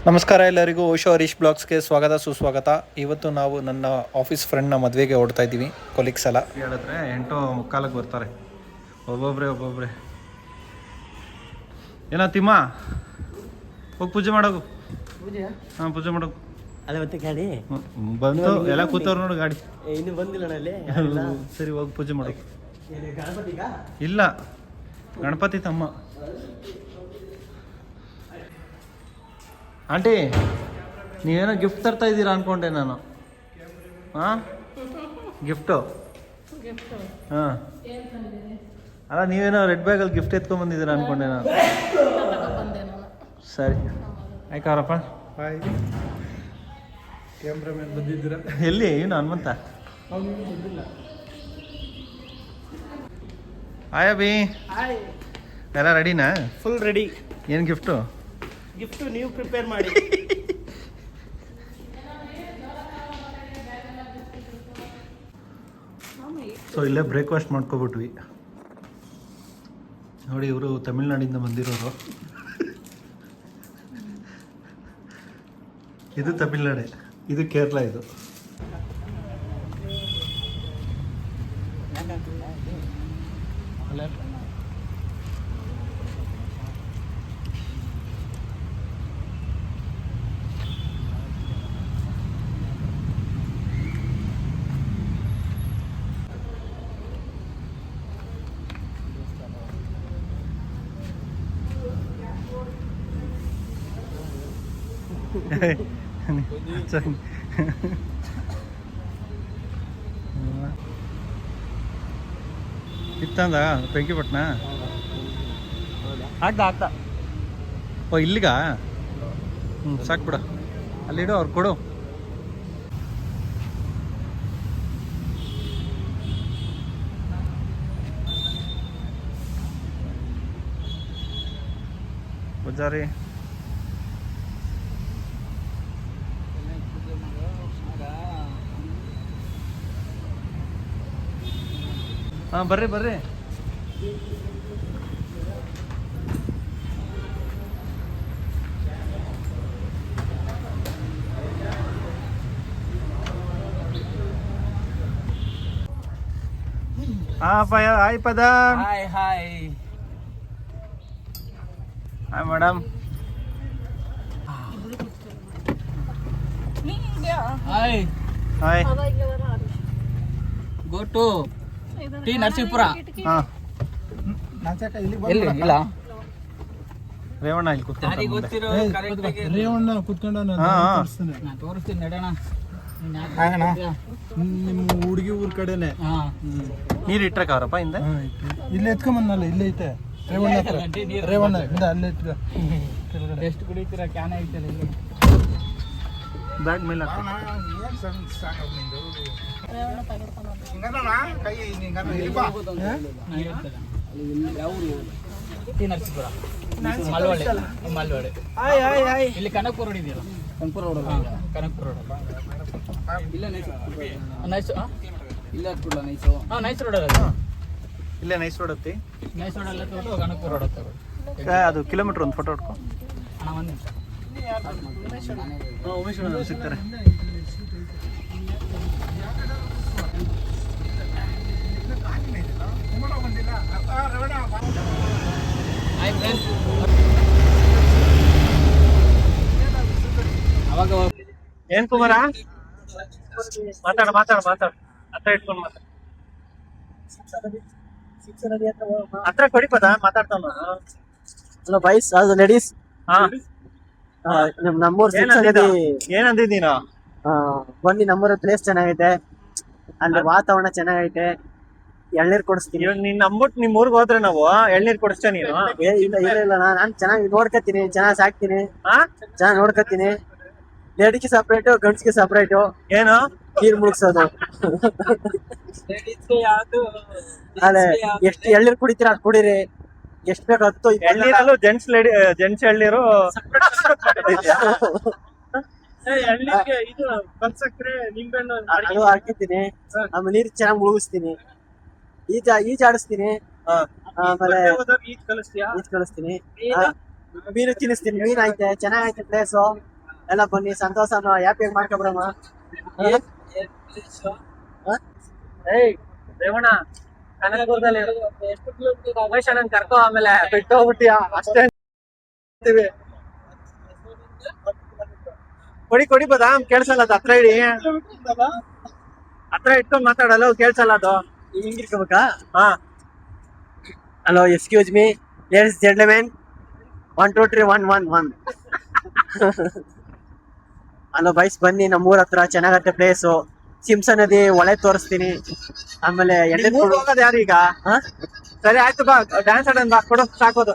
ನಮಸ್ಕಾರ ಎಲ್ಲರಿಗೂ ಓಶೋ ಹರೀಶ್ ಬ್ಲಾಗ್ಸ್ಗೆ ಸ್ವಾಗತ ಸುಸ್ವಾಗತ. ಇವತ್ತು ನಾವು ನನ್ನ ಆಫೀಸ್ ಫ್ರೆಂಡ್ನ ಮದುವೆಗೆ ಓಡ್ತಾ ಇದ್ದೀವಿ. ಕೊಲೀಗ್ಸ್ ಎಲ್ಲ ಹೇಳಿದ್ರೆ 8:45 ಬರ್ತಾರೆ. ಒಬ್ಬೊಬ್ರೆ ಏನೋ ತಿಮ್ಮ ಹೋಗಿ ಪೂಜೆ ಮಾಡೋಗು. ಹಾಂ, ಪೂಜೆ ಮಾಡೋಗು. ಅಲ್ಲ ಮತ್ತೆ ಗಾಡಿ ಬಂತು, ಎಲ್ಲ ಕೂತವ್ರು ನೋಡು ಗಾಡಿ. ಇನ್ನು ಬಂದಿಲ್ಲ ಅಲ್ಲಿ. ಸರಿ, ಹೋಗಿ ಪೂಜೆ ಮಾಡೋದು. ಗಣಪತಿಗ ಇಲ್ಲ, ಗಣಪತಿ ತಮ್ಮ. ಆಂಟಿ, ನೀವೇನೋ ಗಿಫ್ಟ್ ತರ್ತಾ ಇದ್ದೀರಾ ಅನ್ಕೊಂಡೆ ನಾನು. ಹಾಂ, ಗಿಫ್ಟು? ಹಾಂ, ಅಲ್ಲ ನೀವೇನೋ ರೆಡ್ ಬ್ಯಾಗಲ್ಲಿ ಗಿಫ್ಟ್ ಎತ್ಕೊಂಡ್ಬಂದಿದ್ದೀರಾ ಅನ್ಕೊಂಡೆ ನಾನು. ಸರಿ, ಆಯ್ಕಾರಪ್ಪ. ಹಾಯ್, ಕ್ಯಾಮ್ರಾಮನ್ ಬಂದಿದ್ದೀರಾ? ಎಲ್ಲಿ ಏನು ಹನುಮಂತ? Hi Abhi, hi. ಎಲ್ಲ ರೆಡಿನಾ? Full ready. ಏನು ಗಿಫ್ಟು? ಗಿಫ್ಟ್ ನೀವು ಪ್ರಿಪೇರ್ ಮಾಡಿ. ಸೊ ಇಲ್ಲೇ ಬ್ರೇಕ್ಫಾಸ್ಟ್ ಮಾಡ್ಕೊಬಿಟ್ವಿ ನೋಡಿ. ಇವರು ತಮಿಳ್ನಾಡಿಂದ ಬಂದಿರೋರು. ಇದು ತಮಿಳ್ನಾಡೆ, ಇದು ಕೇರಳ. ಇದು ಇತ್ತಂದ ಬೆಂಕಿಪಟ್ಟಣ ಆಗ್ತಾ ಓ ಇಲ್ಲಿಗ? ಸಾಕು ಬಿಡ, ಅಲ್ಲಿಡು, ಅವ್ರು ಕೊಡು. ಬಜಾರಿ ಹಾಂ, ಬರ್ರಿ. ಹಾಯ್ ಪದ. Hi madam. Hi. Go to T Narasipura. ಹಾಂ, ಎಲ್ಲಿ ಇಲ್ಲ ರೇವಣ್ಣ ಇಲ್ಲಿ ಕೂತ್ಕೊಂಡು. ಗೊತ್ತಿರೋ ರೇವಣ್ಣ ಕುತ್ಕೊಂಡ ನಾನು ತೋರಿಸ್ತೀನಿ, ನಡೆಯೋಣ. ನಿಮ್ಮ ಹುಡುಗಿ ಊರ್ ಕಡೆನೆ. ನೀರು ಇಟ್ರಕ್ಕವ್ರಪ್ಪ ಹಿಂದೆ. ಇಲ್ಲೇ ಎತ್ಕೊಂಬಂದಲ್ಲ, ಇಲ್ಲೇ ಐತೆ ರೇವಣ್ಣ ಹತ್ರ. ರೇವಣ್ಣ ಇಂದ ಅಲ್ಲೇ ಇಟ್ಕ. ಎಷ್ಟು ಕುಡಿತೀರಾ? ಕ್ಯಾನ್ ಐತಲ್ಲ ಇಲ್ಲಿ. ಬ್ಯಾಗ್ ಮೇಲೆ ಟಿ ನರಸೀಪುರ, ಮಲ್ವಾಡೆ. ಇಲ್ಲಿ ಕನಕಪುರ ರೋಡ್ ಇದೆಯಲ್ಲ, ಕನಕಪುರ ರೋಡ್. ಇಲ್ಲ ನೈಸ್ ರೋಡ್ ಅಲ್ಲ. ಇಲ್ಲೇ ನೈಸ್ ರೋಡ್ ಹತ್ತಿ. ನೈಸ್ ರೋಡ್ ಎಲ್ಲ ತಗೊಂಡು ಕನಕಪುರ ರೋಡ್ ಹತ್ತ. ಅದು ಕಿಲೋಮೀಟ್ರ್ ಒಂದು ಫೋಟೋ ಹೊಡ್ಕೊ. ಅಣ್ಣ ಒಂದು ನಿಮಿಷ. ಉಮೇಶ್ ಸಿಗ್ತಾರೆ. ಅವಾಗ ಏನ್ ಕುಮಾರ? ಮಾತಾಡ ಹತ್ರ ಇಟ್ಕೊಂಡು ಮಾತಾಡ. ಹತ್ರ ಕೊಡಿಪದ ಮಾತಾಡ್ತಾವ. ಹಲೋ ಬಾಯ್ಸ್, ಅದು ಲೇಡೀಸ್. ಹಾ, ನಮ್ಮೂರ್ ಏನಂದಿದ್ದೀನ? ಬಂದು ನಮ್ಮೂರ ಪ್ಲೇಸ್ ಚೆನ್ನಾಗೈತೆ, ಅಲ್ಲಿ ವಾತಾವರಣ ಚೆನ್ನಾಗೈತೆ. ಎಳ್ನೀರ್ ಕೊಡಿಸ್ತೀನಿ. ಇವಾಗ ನೀನ್ ನಂಬಿಟ್ಟು ನಿಮ್ ಊರ್ಗ್ ಹೋದ್ರೆ ನಾವು ಎಳ್ನೀರ್ ಕೊಡಿಸ್ತೇ ನೀನು? ಇಲ್ಲ, ನಾನ್ ಚೆನ್ನಾಗಿ ನೋಡ್ಕತೀನಿ, ಚೆನ್ನಾಗಿ ಸಾಕ್ತೀನಿ, ಚೆನ್ನಾಗಿ ನೋಡ್ಕತೀನಿ. ಲೇಡಿಗೆ ಸಪ್ರೇಟು, ಗಂಡ್ಸ್ಗೆ ಸಪ್ರೇಟು. ಏನು ನೀರ್ ಮುಳುಗ್ಸೋದು. ಅದೇ ಎಷ್ಟು ಎಳ್ನೀರ್ ಕುಡಿತೀರ ಅದ್ ಕುಡೀರಿ, ಎಷ್ಟ್ ಬೇಕು 10 ಎಳ್ನೀರಲ್ಲೂ ಜೆಂಟ್ಸ್ ಎಳ್ನೀರು. ಅದು ಹಾಕಿದ್ದೀನಿ. ಆಮೇಲೆ ನೀರ್ ಚೆನ್ನಾಗಿ ಮುಳುಗಿಸ್ತೀನಿ, ಈಜಾಡಿಸ್ತೀನಿ. ಆಮೇಲೆ ಈಜ್ ಕಳಿಸ್ತೀನಿ. ಮೀನು ತಿನ್ನಿಸ್ತೀನಿ. ಮೀನ್ ಐತೆ, ಚೆನ್ನಾಗೈತೆ ಪ್ಲೇಸು. ಎಲ್ಲ ಬನ್ನಿ ಸಂತೋಷನ ಹ್ಯಾಪಿಯಾಗಿ ಮಾಡ್ಕೊಬಿಡಮ್ಮ. ಏಯ್ ರೇವಣ್ಣ ಕನಕಪುರದಲ್ಲಿ ಉಮೇಶ್ ಅಣ್ಣನ್ ಕರ್ಕೊ, ಆಮೇಲೆ ಬಿಟ್ಟು ಹೋಗ್ಬಿಟ್ಟಿಯಾ ಅಷ್ಟೇ ಅಂತೀವಿ. ಕೊಡಿ ಬದಾಮ್ ಕೇಳ್ಸಲ್ಲ ಅದು, ಹತ್ರ ಇಡಿ, ಹತ್ರ ಇಟ್ಕೊಂಡ್ ಮಾತಾಡಲ್ಲ ಕೇಳ್ಸಲ್ಲ ಅದು. ಹಿಂಗಿರ್ಕೋಬೇಕಾ? ಹಾ. Hello, excuse me ladies gentlemen, 1 2 3 1 1 1. Hello byes, ಬನ್ನಿ ನಮ್ಮೂರ ಹತ್ರ ಚೆನ್ನಾಗತ್ತೆ ಪ್ಲೇಸು. ಸಿಂಸಾ ನದಿ ಹೊಳೆ ತೋರಿಸ್ತೀನಿ. ಆಮೇಲೆ ಹೋಗೋದು ಯಾರು ಈಗ? ಸರಿ ಆಯ್ತು, ಬಾ ಡ್ಯಾನ್ಸ್ ಆಡೋಣ, ಬಾ ಕೊಡು ಸಾಕೋದು.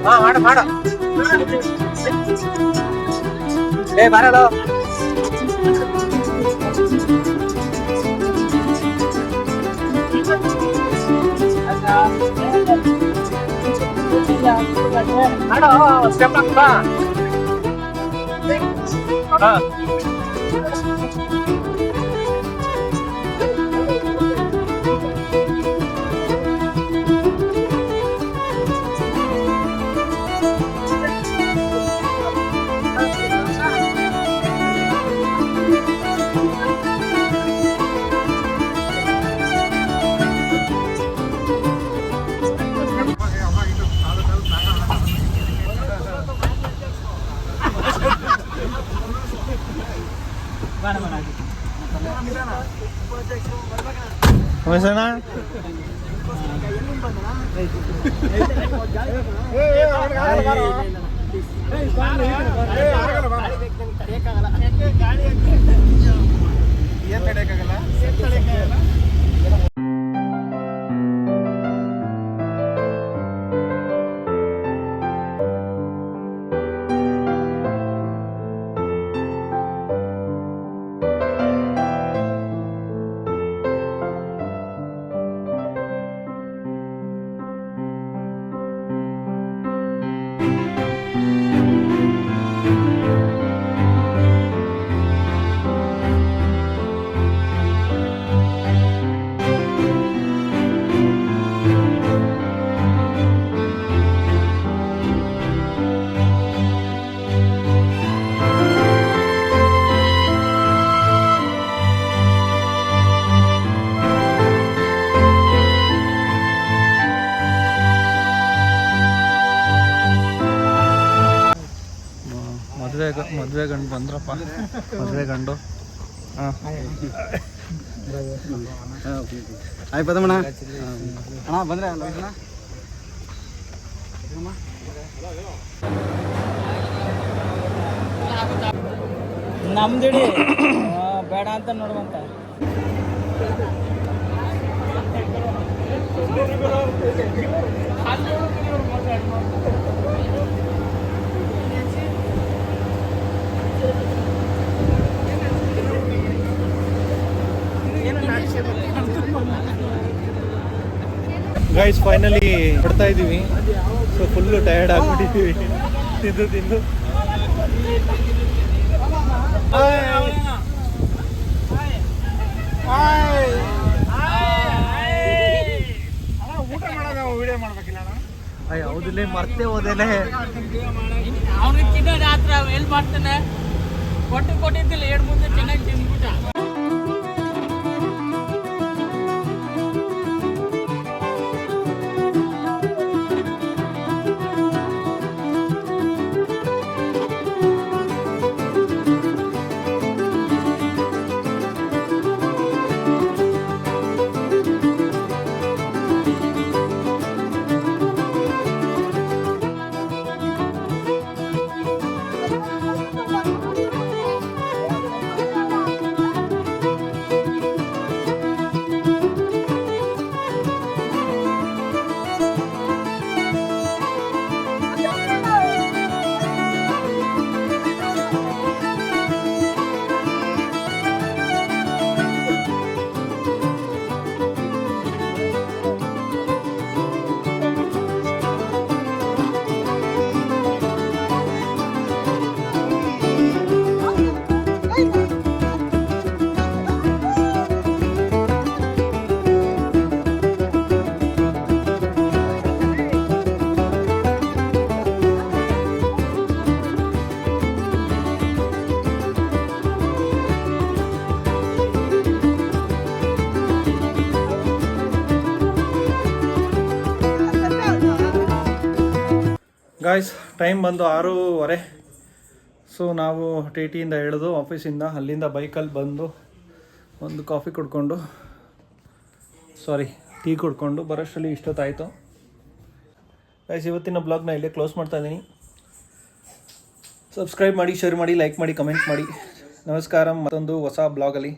ಹಾ ಮಾಡು ಏ ಬರಲ್ಲ. ಮಾಡು ಸ್ಟೆಪ್ ಹಾಕ್ಬಾ. ಉಮೇಶಣ್ಣ ಏನ್ ತಡೆಯಕ್ಕಾಗಲ್ಲ. ಮದುವೆ ಗಂಡು ಬಂದ್ರಪ್ಪ, ಮದುವೆ ಗಂಡು. ಆಯ್ತು ಬದಮಣ್ಣ ಅಣ್ಣ ಬಂದ್ರೆ ಅಲ್ಲ ನಮ್ದಿಡಿ ಬೇಡ ಅಂತ ನೋಡುವಂತ. ಗೈಸ್ ಫೈನಲಿ ಹೊಡ್ತಾ ಇದ್ದೀವಿ. ಸೊ ಫುಲ್ಲು ಟಯರ್ಡ್ ಆಗ್ಬಿಟ್ಟಿದ್ದೀವಿ ತಿಂದು. ಊಟ ಮಾಡಾಗ ವಿಡಿಯೋ ಮಾಡ್ಬೇಕಿಲ್ಲ ಅಣ್ಣ. ಅಯ್ಯ ಹೌದಿಲ್ಲ, ಮರ್ತೇ ಹೋದೇನೆ. ಅವ್ನಿಗೆ ತಿನ್ನೋ ರಾತ್ರಿ ಎಲ್ಲಿ ಮಾಡ್ತಾನೆ, ಕೊಟ್ಟಿದ್ದಿಲ್ಲ 2 ಮುಂದೆ ಚೆನ್ನಾಗಿ ತಿಂದ್ಬಿಟ್ಟ. ಗಾಯ್ಸ್ ಟೈಮ್ ಬಂದು 6:30. ಸೊ ನಾವು ಟಿಯಿಂದ ಇಳಿದು ಆಫೀಸಿಂದ ಅಲ್ಲಿಂದ ಬೈಕಲ್ಲಿ ಬಂದು ಒಂದು ಕಾಫಿ ಕುಡ್ಕೊಂಡು ಟೀ ಕುಡ್ಕೊಂಡು ಬರೋಷ್ಟರಲ್ಲಿ ಇಷ್ಟೊತ್ತಾಯಿತು. ಗೈಸ್ ಇವತ್ತಿನ ಬ್ಲಾಗ್ನ ಇಲ್ಲೇ ಕ್ಲೋಸ್ ಮಾಡ್ತಾ ಇದ್ದೀನಿ. ಸಬ್ಸ್ಕ್ರೈಬ್ ಮಾಡಿ, ಶೇರ್ ಮಾಡಿ, ಲೈಕ್ ಮಾಡಿ, ಕಮೆಂಟ್ ಮಾಡಿ. ನಮಸ್ಕಾರ, ಮತ್ತೊಂದು ಹೊಸ ಬ್ಲಾಗಲ್ಲಿ